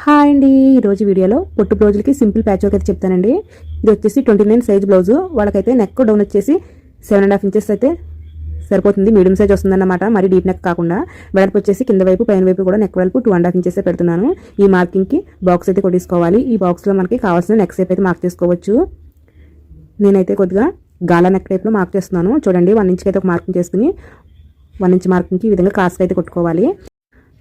Hi అండి, ఈరోజు వీడియోలో పొట్టు బ్లౌజులకి సింపుల్ ప్యాచ్ వర్క్ అయితే చెప్తానండి. ఇది వచ్చేసి 29 సైజ్ బ్లౌజు. వాళ్ళకైతే నెక్ డౌన్ వచ్చేసి 7.5 ఇంచెస్ అయితే సరిపోతుంది. మీడియం సైజ్ వస్తుందన్నమాట, మరి డీప్ నెక్ కాకుండా. వెడల్పు వచ్చేసి కింద వైపు పైన వైపు కూడా నెక్ వెడల్పు 2.5 ఇంచెస్ పెడుతున్నాను. ఈ మార్కింగ్కి బాక్స్ అయితే కొట్టేసుకోవాలి. ఈ బాక్స్లో మనకి కావాల్సిన నెక్ షేప్ అయితే మార్క్ చేసుకోవచ్చు. నేనైతే కొద్దిగా గాలా నెక్ టైప్లో మార్క్ చేస్తున్నాను. చూడండి, 1 ఇంచ్కి అయితే ఒక మార్కింగ్ చేసుకుని 1 ఇంచ్ మార్కింగ్కి ఈ విధంగా క్రాస్గా అయితే కొట్టుకోవాలి.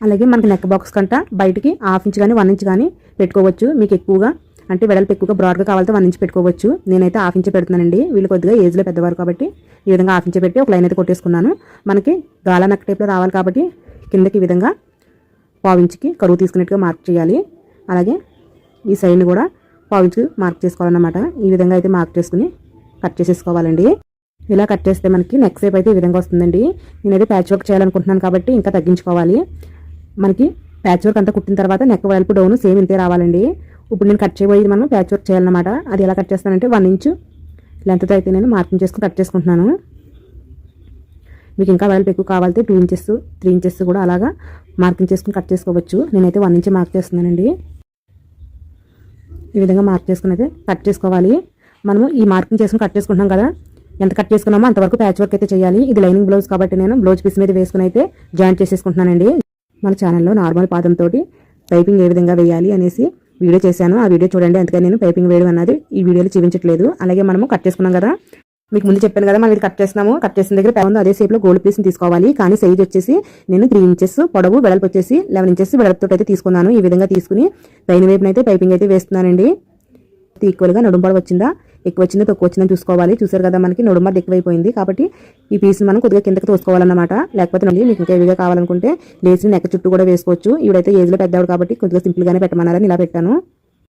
అలాగే మనకి నెక్ బాక్స్ కంట బయటికి 1/2 ఇంచ్ కానీ 1 ఇంచ్ కానీ పెట్టుకోవచ్చు. మీకు ఎక్కువగా అంటే వెడల్పు ఎక్కువగా బ్రాడ్గా కావాలంటే 1 ఇంచ్ పెట్టుకోవచ్చు. నేనైతే 1/2 ఇంచ్ పెడుతున్నానండి. వీళ్ళు కొద్దిగా ఏజ్లో పెద్దవారు కాబట్టి ఈ విధంగా 1/2 ఇంచ్ పెట్టి ఒక లైన్ అయితే కొట్టేసుకున్నాను. మనకి గాలా నెక్ టైప్లో రావాలి కాబట్టి కిందకి ఈ విధంగా 1/4 ఇంచ్కి కరువు తీసుకున్నట్టుగా మార్క్ చేయాలి. అలాగే ఈ సైడ్ని కూడా 1/4 ఇంచ్కి మార్క్ చేసుకోవాలన్నమాట. ఈ విధంగా అయితే మార్క్ చేసుకుని కట్ చేసేసుకోవాలండి. ఇలా కట్ చేస్తే మనకి నెక్ షేప్ అయితే ఈ విధంగా వస్తుందండి. నేనైతే ప్యాచ్ వర్క్ చేయాలనుకుంటున్నాను కాబట్టి ఇంకా తగ్గించుకోవాలి. మనకి ప్యాచ్ వర్క్ అంతా కుట్టిన తర్వాత నెక్ వెడల్పు డౌన్ సేమ్ ఇంతే రావాలండి. ఇప్పుడు నేను కట్ చేయబోయేది మనం ప్యాచ్ వర్క్ చేయాలన్నమాట. అది ఎలా కట్ చేస్తానంటే 1 ఇంచ్ లెంత్తో అయితే నేను మార్కింగ్ చేసుకుని కట్ చేసుకుంటున్నాను. మీకు ఇంకా వెడల్పు ఎక్కువ కావాలంటే 2 ఇంచెస్ 3 ఇంచెస్ కూడా అలాగా మార్కింగ్ చేసుకుని కట్ చేసుకోవచ్చు. నేనైతే 1 ఇంచ్ మార్క్ చేస్తున్నానండి. ఈ విధంగా మార్క్ చేసుకుని అయితే కట్ చేసుకోవాలి. మనము ఈ మార్కింగ్ చేసుకుని కట్ చేసుకుంటున్నాం కదా, ఎంత కట్ చేసుకున్నామో అంతవరకు ప్యాచ్ వర్క్ అయితే చేయాలి. ఇది లైనింగ్ బ్లౌజ్ కాబట్టి నేను బ్లౌజ్ పీస్ మీద వేసుకుని అయితే జాయింట్ చేసేసుకుంటున్నానండి. మన ఛానల్లో నార్మల్ పాదంతో పైపింగ్ ఏ విధంగా వేయాలి అనేసి వీడియో చేశాను. ఆ వీడియో చూడండి. అందుకని నేను పైపింగ్ వేయడం అన్నది ఈ వీడియోలో చూపించట్లేదు. అలాగే మనము కట్ చేసుకున్నాం కదా, మీకు ముందు చెప్పాను కదా, మనం ఇది కట్ చేస్తున్నాము. కట్ చేసిన దగ్గర ఉందో అదే షేప్లో గోల్డ్ పీస్ని తీసుకోవాలి. కానీ సైజ్ వచ్చేసి నేను 3 ఇంచెస్ పొడవు, వెడల్పు వచ్చేసి 11 ఇంచెస్ వెడల్పుతో అయితే తీసుకున్నాను. ఈ విధంగా తీసుకుని పైన వైపున అయితే పైపింగ్ అయితే వేస్తున్నానండి. ఈక్వల్గా నడుము పొడవు వచ్చిందా, ఎక్కువ వచ్చిందా, తక్కువ వచ్చిందని చూసుకోవాలి. చూసారు కదా, మనకి నడుమ ఎక్కువైపోయింది కాబట్టి ఈ పీస్ని మనం కొద్దిగా కిందకి తోసుకోవాలన్నమాట. లేకపోతే మీకు ఇంకా హెవీగా కావాలనుకుంటే లేచి నెక్ చుట్టూ కూడా వేసుకోవచ్చు. ఇవిడైతే ఏజ్లో పెద్దవాడు కాబట్టి కొద్దిగా సింపుల్గానే పెట్టమన్నారని ఇలా పెట్టాను.